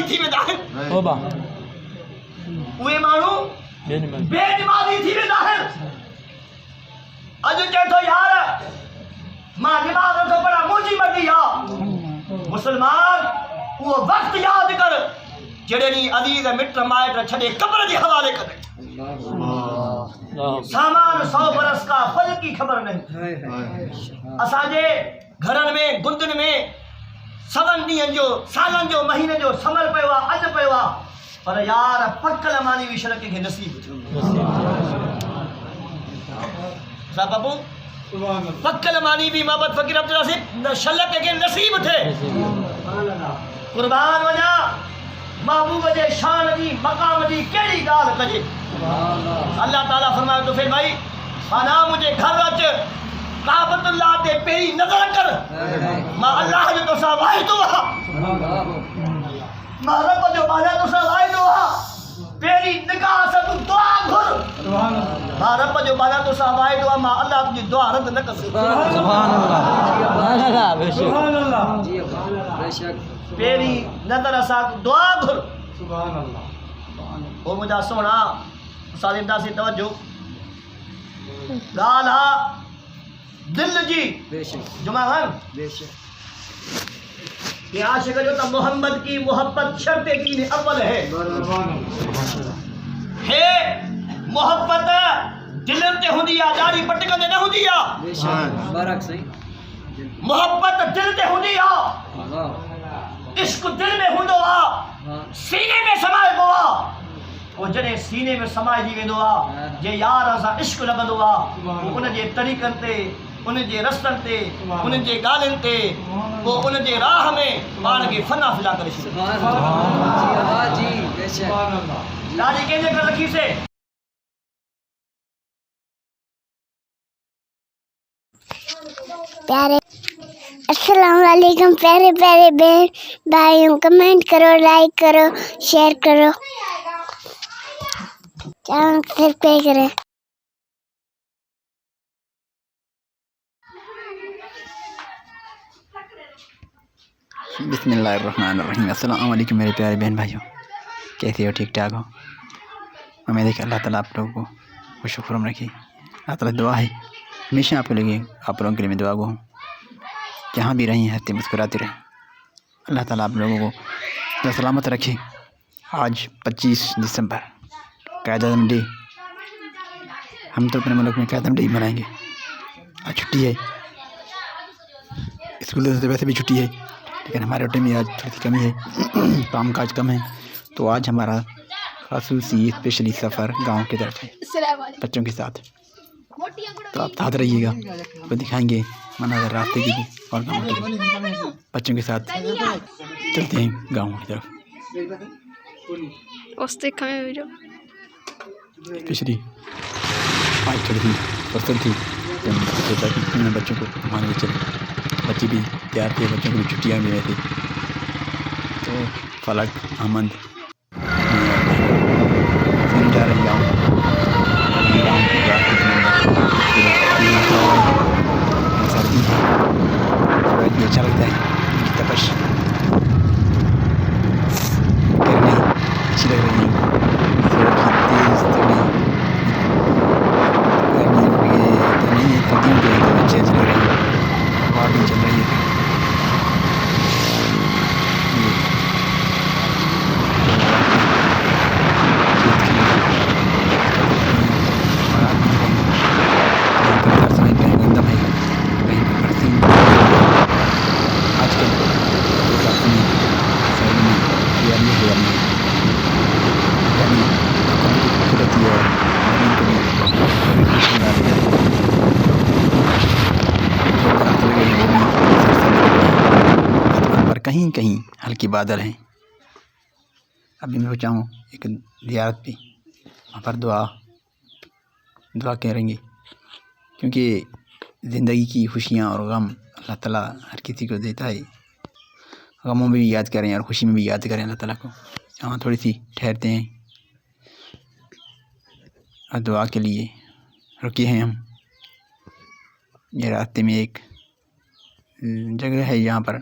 थी वेंदा आहिनि ओबा उहे माण्हू बेनिमाज़ी थी वेंदा आहिनि अॼु चए थो यार मां निमाज़ नथो पढ़ां मुंहिंजी मर्ज़ी आहे मुस्लमान उहो वक़्तु यादि कर जॾहिं ॾींहुं अज़ीज़ मिट माइट छॾे क़ब्र जे हवाले करे सामान 100 बरस का फल की ख़बर नहीं असांजे घरनि में गुंदनि में सवनि ॾींहंनि जो सालनि जो महीने जो समर पियो आहे अॼु पियो आहे पर यार पकल मानी विषय कंहिंखे नसीब थियो सा बाबू पकल मानी भी मोहब्बत फ़कीर अब्दुल नासिर शल कंहिंखे नसीब थिए कुर्बान वञा महबूब जे शान जी मक़ाम जी कहिड़ी ॻाल्हि कजे अल्लाह ताला फरमायो तो फिर भाई माना मुझे घर अच काबतुल्लाह ते पहिरीं नज़र कर मां अल्लाह जो तोसां वाइदो आहे मां रब जो बाला तोसां वाइदो आहे पहिरीं निगाह सां तूं दुआ घुर मां रब जो बाला तोसां वाइदो आहे मां अल्लाह तुंहिंजी दुआ रद न कंदुसि सुभान अल्लाह सुभान अल्लाह बेशक पहिरीं नज़र सां तूं दुआ घुर सुभान अल्लाह ओ मुंहिंजा सोना सालिम दासी तवज्जो ॻाल्हि आहे दिल जी जुमा हर ये आशिक जो तो मोहम्मद की मोहब्बत शर्त दीन अव्वल है मोहब्बत दिल ते हुंदी आ दाढ़ी पटकंदे न हुंदी आ बारक सही मोहब्बत दिल ते हुंदी आ इश्क दिल में हुंदो आ सीने में समाइबो आ वो जॾहिं सीने में समाइजी वेंदो आहे जे यार सां इश्क लॻंदो आहे उन जे तरीक़नि ते उन जे रस्तनि ते उन जे ॻाल्हियुनि ते पोइ उन जे राह में पाण खे फना फिला करे छॾियो ॾाढी कंहिंजे करे रखीसीं प्यारे अस्सलाम वालेकुम प्यारे प्यारे बहन भाइयों कमेंट करो लाइक करो शेयर करो चैनल सब्सक्राइब करें बिस्मिल्लाहिर्रहमानिर्रहीम अस्सलाम वालेकुम मेरे प्यारे बहन भाइयों कैसे हो ठीक ठाक हो उम्मीद है कि अल्लाह ताला आप लोगों को खुशखुरम रखे अल्लाह ताला दुआ है हमेशा आप लोगों के लिए मैं दुआ गो हूँ जहाँ भी रहें हंसते मुस्कुराते रहें अल्लाह ताला आप लोगों को सलामत रखे आज 25 दिसंबर क़यादत डे हम तो अपने मुल्क में क़यादत डे मनाएंगे आज छुट्टी है स्कूल से वैसे भी छुट्टी है लेकिन हमारे रोटे में आज थोड़ी सी कमी है काम काज कम है तो आज हमारा खासूसी स्पेशली सफ़र गांव की तरफ है बच्चों के साथ तो आप साथ रहिएगा तो दिखाएंगे मनाज़र रास्ते की भी और गाँव की भी बच्चों के साथ चलते हैं गाँव की तरफ स्पेशली आज थोड़ी सी फुर्सत थी तो मैंने सोचा कि मैं बच्चों को घुमाने ले चले बच्चे भी तैयार थे बच्चों को भी छुट्टियाँ भी रहे थे तो फलक अहमद जा रहे गाँव सर्दी है सूरज भी अच्छा लगता है तपश गर्मी अच्छी लग रही है सूरज की तेज़ तो नहीं गर्मी हो गई तो नहीं है सर्दी भी है तो अच्छी लग रही है हवा भी चल रही है कहीं कहीं हल्की बादल हैं। अभी मैं पहुँचाऊँ एक ज़ियारत पे वहाँ पर दुआ करेंगे क्योंकि ज़िंदगी की खुशियाँ और गम अल्लाह ताला हर किसी को देता है। गमों में भी याद करें और खुशी में भी याद करें अल्लाह ताला को। यहाँ थोड़ी सी ठहरते हैं और दुआ के लिए रुके हैं हम। ये रास्ते में एक जगह है जहाँ पर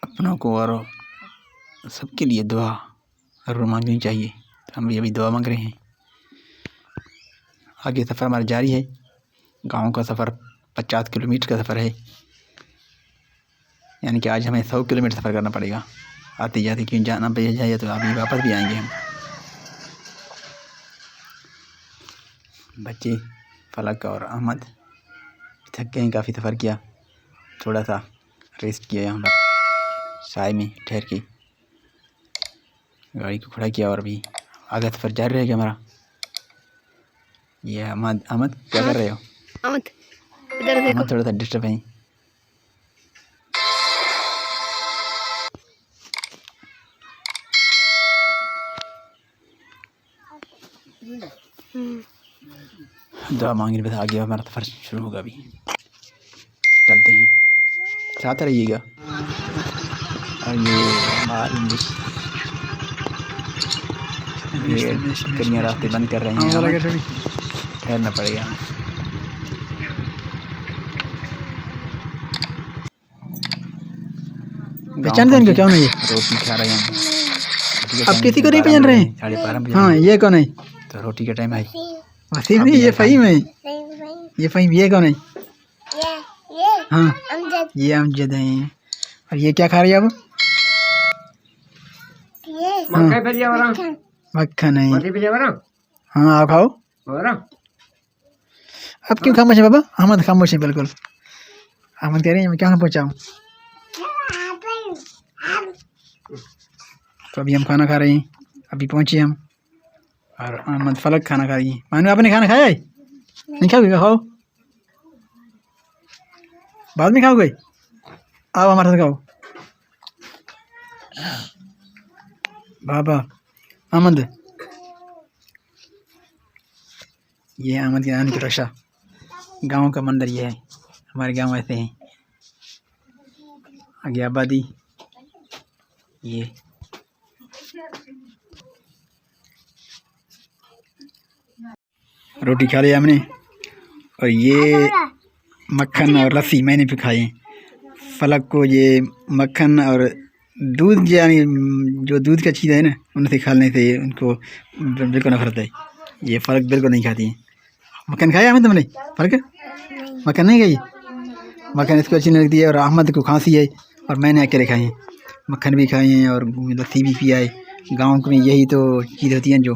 अपनों को और सबके लिए दुआ ज़रूर मांगनी चाहिए। तो हम भी अभी दुआ मांग रहे हैं। आगे सफ़र हमारा जारी है। गाँव का सफ़र 50 किलोमीटर का सफ़र है, यानी कि आज हमें 100 किलोमीटर सफ़र करना पड़ेगा आते जाते, क्यों जाना पड़ जाए तो अभी वापस भी आएंगे हम। बच्चे फलक और अहमद थक गए हैं, काफ़ी सफ़र किया, थोड़ा सा रेस्ट किया यहाँ पर साय में ठहर के, गाड़ी को खड़ा किया और अभी आगे सफ़र जारी रहेगा हमारा। ये अहमद क्या कर रहे हो? अहमद इधर देखो। थोड़ा सा डिस्टर्ब है। दुआ मांगने के बाद आगे हमारा सफ़र शुरू होगा। अभी चलते हैं, साथ रहिएगा। और ये करियाँ रास्ते बंद कर रहे हैं, ठहरना पड़ेगा। पहचानते हैं इनको? क्या नहीं, रोटी खा रहे हैं। अब किसी को नहीं पहचान रहे हैं? 12:30 बजे। हाँ, ये कौन है? तो रोटी का टाइम है। वसीम नहीं, ये फ़हीम है। ये फ़हीम, ये कौन है? हाँ, ये अमजद है। और ये क्या खा रही है अब? मक्खन है। हाँ, आप खाओ। अब क्यों खामोश है बाबा? अहमद खामोश है बिल्कुल। अहमद कह रहे हैं मैं क्या पहुँचाऊँ। तो अभी हम खाना खा रहे हैं, अभी पहुँचे हम। और अहमद फलक खाना खा रही है। मानो आपने खाना खाया है? नहीं खाओगे? खाओ, बाद में खाओगे। आओ हमारे साथ खाओ। बाबा अहमद, ये अहमद के नानी की रक्षा। गांव का मंदिर ये है, हमारे गांव ऐसे हैं। आगे आबादी, ये रोटी खा लिया हमने। और ये मक्खन और लस्सी मैंने भी खाए हैं। फलक को ये मक्खन और दूध, यानी जो दूध का चीज़ है ना, उनसे खाने से उनको बिल्कुल नफरत है। ये फलक बिल्कुल नहीं खाती है। मक्खन खाया हमें तुमने? फलक मक्खन नहीं खाई? मक्खन इसको अच्छी नहीं लगती है। और अहमद को खांसी है और मैंने अकेले खाए हैं। मक्खन भी खाए हैं और लस्सी भी पिया है। गाँव में यही तो चीज़ होती हैं जो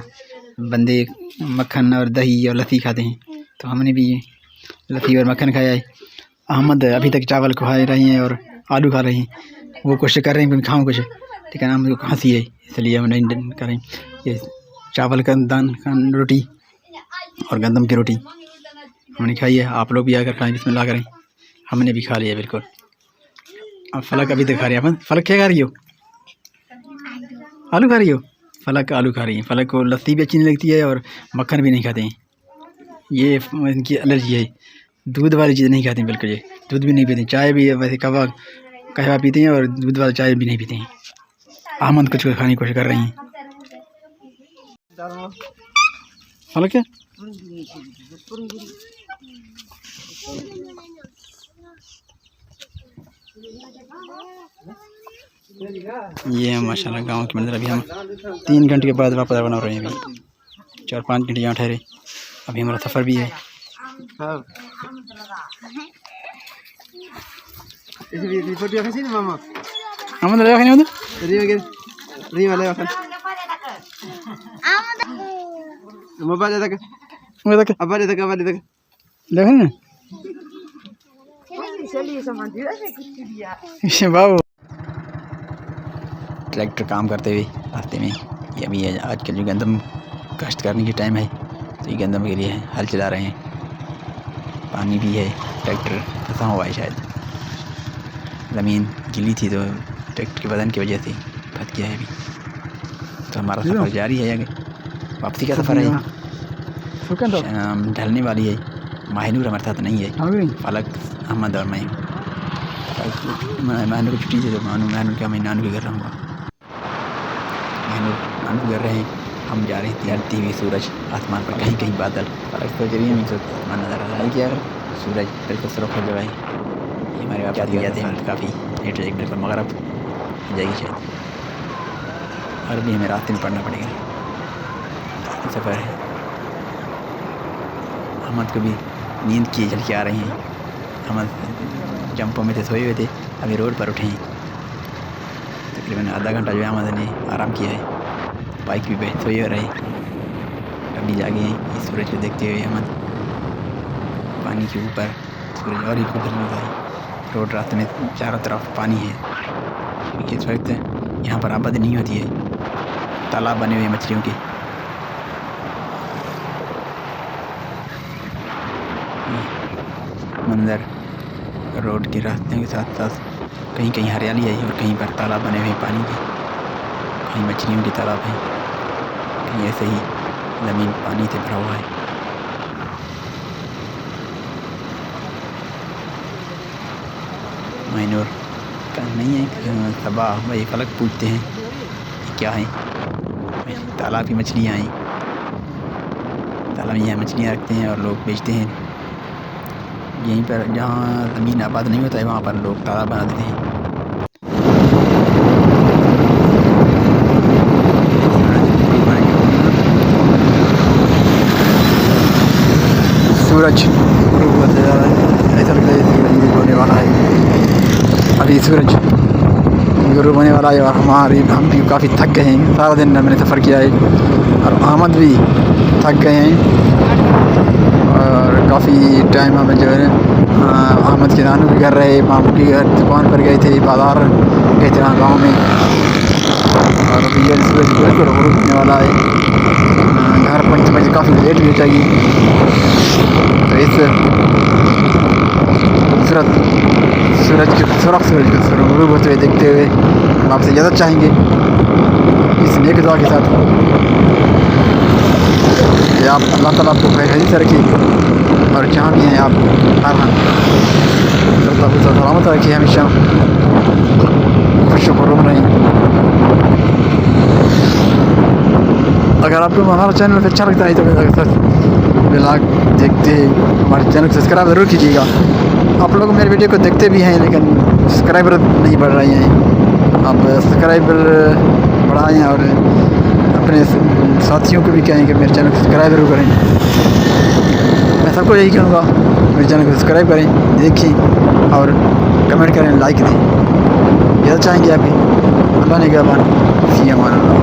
बंदे मक्खन और दही और लस्सी खाते हैं। तो हमने भी लस्सी और मक्खन खाया है। अहमद अभी तक चावल खा रहे हैं और आलू खा रहे हैं। वो कोशिश कर रहे हैं कि मैं खाऊँ कुछ, लेकिन अहमद को खांसी है, इसलिए हम नहीं करें। ये चावल का दान का रोटी और गंदम की रोटी हमने खाई है। आप लोग भी आकर खाएं, बिस्मिल्लाह करें। हमने भी खा लिया बिल्कुल। अब फलक अभी तक खा रही है। अहमद, फलक क्या खा रही हो? आलू खा रही हो? फलक आलू खा रही है। फलक को लस्सी भी अच्छी नहीं लगती है और मक्खन भी नहीं खाते हैं। ये इनकी एलर्जी है, दूध वाली चीज़ नहीं खाते हैं बिल्कुल। ये दूध भी नहीं पीते, चाय भी वैसे कहवा पीते हैं और दूध वाली चाय भी नहीं पीते हैं। अहमद कुछ खाने की कोशिश कर रही हैं। फलक क्या? ये माशाल्लाह गांव के मंदिर। अभी हम 3 घंटे के बाद वापस बना रहे हैं। अभी 4-5 घंटे यहाँ ठहरे। अभी हमारा सफ़र भी है। बाबू ट्रैक्टर काम करते हुए रास्ते में। ये अभी आज कल जो गंदम काश्त करने की टाइम है, तो ये गंदम के लिए हल चला रहे हैं। पानी भी है, ट्रैक्टर फंसा हुआ है, शायद ज़मीन गीली थी तो ट्रैक्टर के बदन की वजह से फंस गया है अभी। तो हमारा सफ़र जारी है। आगे वापसी का सफ़र है, ढलने वाली है। माहिनूर हमारे साथ नहीं है, फलक अहमद और मैं। माहिनूर को छुट्टी थी तो माहिनूर क्या, मैं नानू के घर रहूँगा। नानू कर रहे हैं। हम जा रहे हैं तैरती हुई सूरज आसमान पर, कहीं कहीं बादल। फलक तो जरिए में तो आसमान नज़र आ रहा है क्या, सूरज बिल्कुल सुरख हो गया है। ये हमारे आप जाते हैं हम काफ़ी लेट जाएगी, बिल्कुल मगरब जाएगी शायद। अरबी हमें रास्ते में पढ़ना पड़ेगा। सफ़र है। अहमद को भी नींद की झलकी आ रही हैं। अहमद जंपों में थे, सोए हुए थे, अभी रोड पर उठे हैं। तकरीबन आधा घंटा जो है अहमद ने आराम किया है, बाइक भी पे सोए रहे, अभी जागे हैं। इस सूरज को देखते हुए अहमद पानी के ऊपर सूरज और ही खूबसूरत होता है। रोड रास्ते में चारों तरफ पानी है। इस वक्त यहाँ पर आबादी नहीं होती है, तालाब बने हुए हैं मछलियों के। मंदिर रोड के रास्ते के साथ साथ कहीं कहीं हरियाली है और कहीं पर तालाब बने हुए हैं पानी के, कहीं मछलियों के तालाब हैं, कहीं ऐसे ही ज़मीन पानी से भरा हुआ है। माइनूर का नहीं है, सबा भाई फलक पूछते हैं ये क्या है। तालाब की मछलियाँ हैं, तालाब में यहाँ मछलियाँ रखते हैं और लोग बेचते हैं। यहीं पर जहाँ ज़मीन आबाद नहीं होता है वहाँ पर लोग तालाब बना देते हैं। सूरज गुरूब होते जा रहा है, ऐसा लगता है गुरूब होने वाला है। अभी सूरज गुरूब होने वाला है और हम भी काफ़ी थक गए हैं। सारा दिन मैंने सफ़र किया है और अहमद भी थक गए हैं और काफ़ी टाइम हमें जो है अहमद के नानू के घर रहे, मामू के घर दुकान पर गए थे, बाज़ार गए थे वहाँ गाँव में। और अभी ये सूरज बिल्कुल गुरूब होने वाला है। घर पहुँचते मुझे काफ़ी लेट भी हो जाएगी, तो इस खूबसूरत सूरज के गुरूब होते हुए देखते हुए हम आपसे इजाज़त चाहेंगे इस नेक दुआ के साथ कि आप अल्लाह ताला आपको खैर से रखिए और जहाँ भी हैं आप सलामत रखिए, हमेशा खुश खुर्रम रहें। अगर आपको हमारा चैनल अच्छा लगता है तो ब्लॉग देखते हैं हमारे चैनल को सब्सक्राइब ज़रूर कीजिएगा। आप लोग मेरे वीडियो को देखते भी हैं लेकिन सब्सक्राइबर नहीं बढ़ रहे हैं। आप सब्सक्राइबर बढ़ाएं और अपने साथियों को भी कहें कि मेरे चैनल को सब्सक्राइब ज़रूर करें। मैं सबको यही कहूँगा, मेरे चैनल को सब्सक्राइब करें, देखें और कमेंट करें, लाइक दें। यह चाहेंगे आप भी। अल्लाह ने क्या मान, फ़ी अमान अल्लाह।